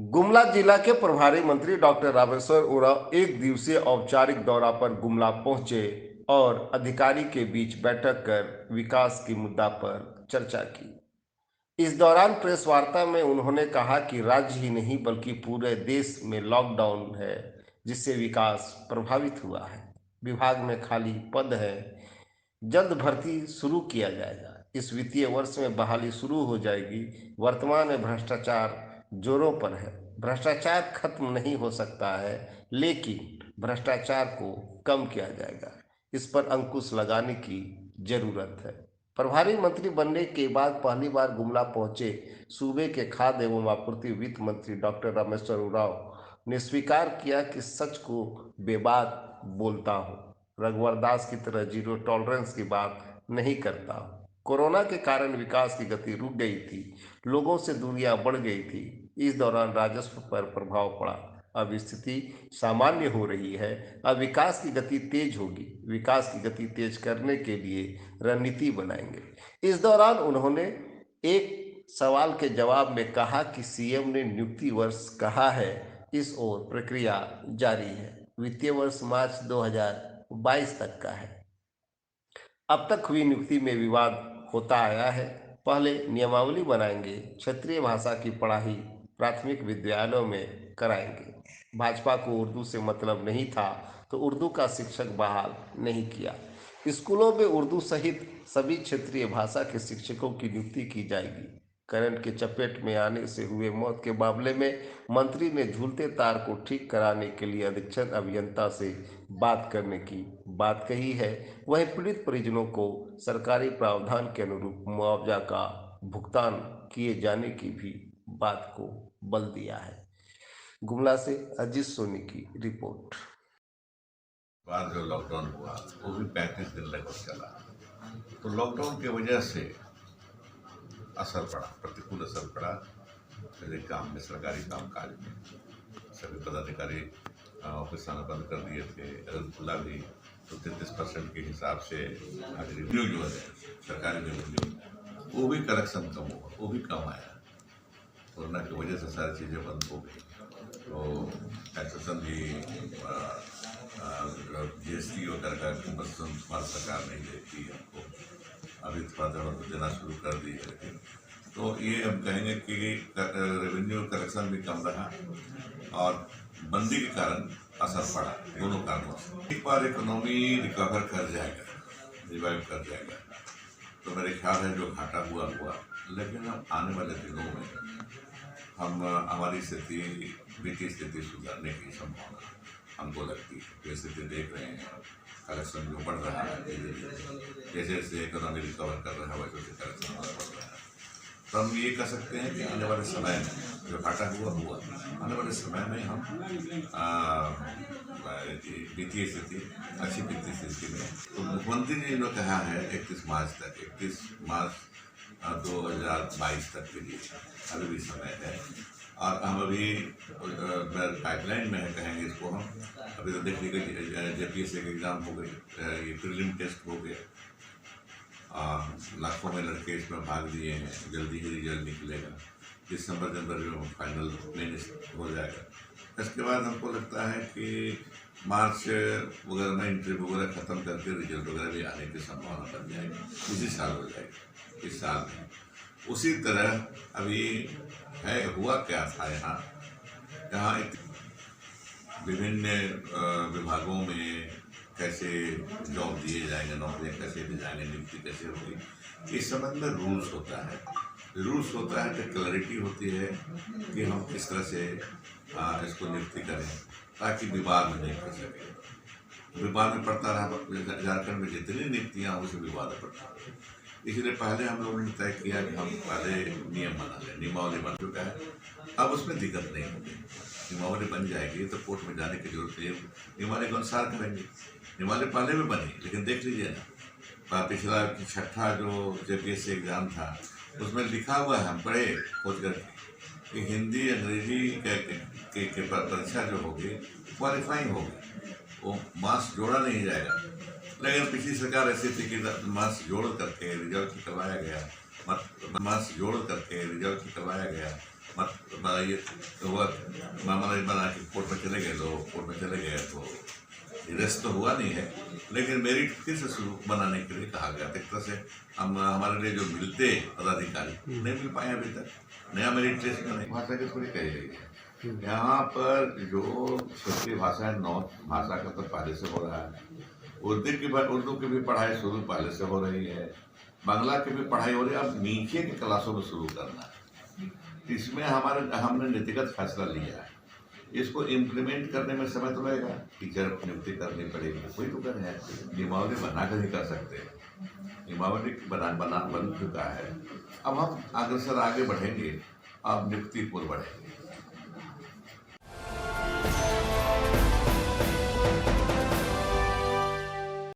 गुमला जिला के प्रभारी मंत्री डॉक्टर रामेश्वर उरांव एक दिवसीय औपचारिक दौरा पर गुमला पहुंचे और अधिकारी के बीच बैठक कर विकास की मुद्दा पर चर्चा की। इस दौरान प्रेस वार्ता में उन्होंने कहा कि राज्य ही नहीं बल्कि पूरे देश में लॉकडाउन है, जिससे विकास प्रभावित हुआ है। विभाग में खाली पद है, जल्द भर्ती शुरू किया जाएगा। इस वित्तीय वर्ष में बहाली शुरू हो जाएगी। वर्तमान में भ्रष्टाचार जोरों पर है। भ्रष्टाचार खत्म नहीं हो सकता है, लेकिन भ्रष्टाचार को कम किया जाएगा। इस पर अंकुश लगाने की जरूरत है। प्रभारी मंत्री बनने के बाद पहली बार गुमला पहुंचे सूबे के खाद्य एवं आपूर्ति वित्त मंत्री डॉक्टर रामेश्वर उरांव ने स्वीकार किया कि सच को बेबाक बोलता हूं, रघुवर दास की तरह जीरो टॉलरेंस की बात नहीं करता हूं। कोरोना के कारण विकास की गति रुक गई थी, लोगों से दूरियां बढ़ गई थी। इस दौरान राजस्व पर प्रभाव पड़ा। अब स्थिति सामान्य हो रही है। अब विकास की गति तेज होगी। विकास की गति तेज करने के लिए रणनीति बनाएंगे। इस दौरान उन्होंने एक सवाल के जवाब में कहा कि सीएम ने नियुक्ति वर्ष कहा है, इस ओर प्रक्रिया जारी है। वित्तीय वर्ष मार्च 2022 तक का है। अब तक हुई नियुक्ति में विवाद होता आया है। पहले नियमावली बनाएंगे, क्षेत्रीय भाषा की पढ़ाई प्राथमिक विद्यालयों में कराएंगे। भाजपा को उर्दू से मतलब नहीं था तो उर्दू का शिक्षक बहाल नहीं किया। स्कूलों में उर्दू सहित सभी क्षेत्रीय भाषा के शिक्षकों की नियुक्ति की जाएगी। करंट के चपेट में आने से हुए मौत के मामले में मंत्री ने झूलते तार को ठीक कराने के लिए अधीक्षण अभियंता से बात करने की बात कही है। वहीं पीड़ित परिजनों को सरकारी प्रावधान के अनुरूप मुआवजा का भुगतान किए जाने की भी बात को बल दिया है। गुमला से अजीत सोनी की रिपोर्ट। बाद जो लॉकडाउन हुआ वो भी 35 दिन लगभग चला। तो लॉकडाउन की वजह से असर पड़ा, प्रतिकूल असर पड़ा मेरे काम में, सरकारी कामकाज में। सभी पदाधिकारी ऑफिस आना बंद कर दिए थे। खुला भी तो 33% के हिसाब से रेवेन्यू जो है, सरकारी रेवेन्यू, वो भी कलेक्शन कम हुआ, वो भी कम आया। कोरोना की वजह से सारी चीज़ें बंद हो गई। तो टैक्सेशन भी GST वगैरह का भारत सरकार नहीं देती है हमको, अभी थोड़ा थोड़ा देना शुरू कर दी है। लेकिन तो ये हम कहेंगे कि रेवेन्यू कलेक्शन भी कम रहा और बंदी के कारण असर पड़ा, दोनों कारणों से। एक बार इकोनॉमी रिकवर कर जाएगा, रिवाइव कर जाएगा, तो मेरे ख्याल है जो घाटा हुआ, लेकिन हम आने वाले दिनों में हमारी स्थिति, वित्तीय स्थिति सुधारने की संभावना हमको लगती है। जैसे कि देख रहे हैं कलेक्शन जो बढ़ रहा है, जैसे जैसे इकोनॉमी रिकवर कर रहा है वैसे कलेक्शन बढ़ रहा है। तो हम ये कह सकते हैं कि आने वाले समय में जो घाटा हुआ, आने वाले समय में हम वित्तीय स्थिति, अच्छी वित्तीय स्थिति में। तो मुख्यमंत्री जी ने कहा है 31 मार्च तक, 31 मार्च 2022 तक के लिए अभी भी समय है। और हम अभी पाइपलाइन में है, कहेंगे इसको हम। अभी तो देख लीजिए JPSC के एग्ज़ाम हो गए, ये प्रीलिम टेस्ट हो गए, लाखों में लड़के इसमें भाग लिए हैं। जल्दी ही रिजल्ट निकलेगा, दिसंबर जनवरी में फाइनल मेन हो जाएगा। इसके बाद हमको लगता है कि मार्च वगैरह में इंटरव्यू वगैरह ख़त्म करके रिजल्ट वगैरह भी आने की संभावना बन जाएगी, इसी साल हो जाएगी, इस साल में। उसी तरह अभी है, हुआ क्या था यहाँ विभिन्न विभागों में कैसे जॉब दिए जाएंगे, नौकरियाँ कैसे दी जाएंगे, नियुक्ति कैसे होगी, इस संबंध में रूल्स होता है। तो क्लैरिटी होती है कि हम किस तरह से इसको नियुक्ति करें ताकि विवाद में नहीं पड़ सके। विवाद में पड़ता रहा, झारखंड में जितनी नियुक्तियाँ हो उसे विवाद में पड़ता रहा। इसलिए पहले हम लोगों ने तय किया कि हम पहले नियम बना लें, नियमावली बन चुका है, अब उसमें दिक्कत नहीं होगी। नियमावली बन जाएगी तो कोर्ट में जाने की जरूरत नहीं है, नियमावली के अनुसार करेंगे। नियमावली पहले भी बनी, लेकिन देख लीजिए ना, पिछला 6ठा जो JPSC एग्ज़ाम था उसमें लिखा हुआ है, हम पढ़े खोज करके, कि हिंदी अंग्रेजी के परीक्षा जो होगी क्वालिफाइंग होगी, वो मार्क्स जोड़ा नहीं जाएगा। लेकिन पिछली सरकार ऐसी थी कि मार्क्स जोड़ करके रिजल्ट निकलवाया गया, ये हुआ मामला बना कि कोर्ट में चले गए, लोग कोर्ट में चले गए तो अरेस्ट तो हुआ नहीं है, लेकिन मेरिट फिर से शुरू बनाने के लिए कहा गया। एक तरह से हम हमारे लिए जो मिलते पदाधिकारी नहीं मिल पाए अभी तक, नया मेरिट लिस्ट बने। भाषा की थोड़ी कही गई है यहाँ पर, जो क्षेत्रीय भाषा है नॉर्थ भाषा का तो पहले से हो रहा है, उर्दू की भी पढ़ाई शुरू पहले से हो रही है, बांग्ला की भी पढ़ाई हो रही है। अब नीचे की क्लासों में शुरू करना है, इसमें हमने नीतिगत फैसला लिया है। इसको इम्प्लीमेंट करने में समय तो लगेगा, टीचर नियुक्ति करनी पड़ेगी, कोई तो कर है, नियमावली बनाकर ही कर सकते हैं। नियमावली बन चुका है, अब हम अग्रसर आगे बढ़ेंगे, अब नियुक्ति पूर्व बढ़ेंगे।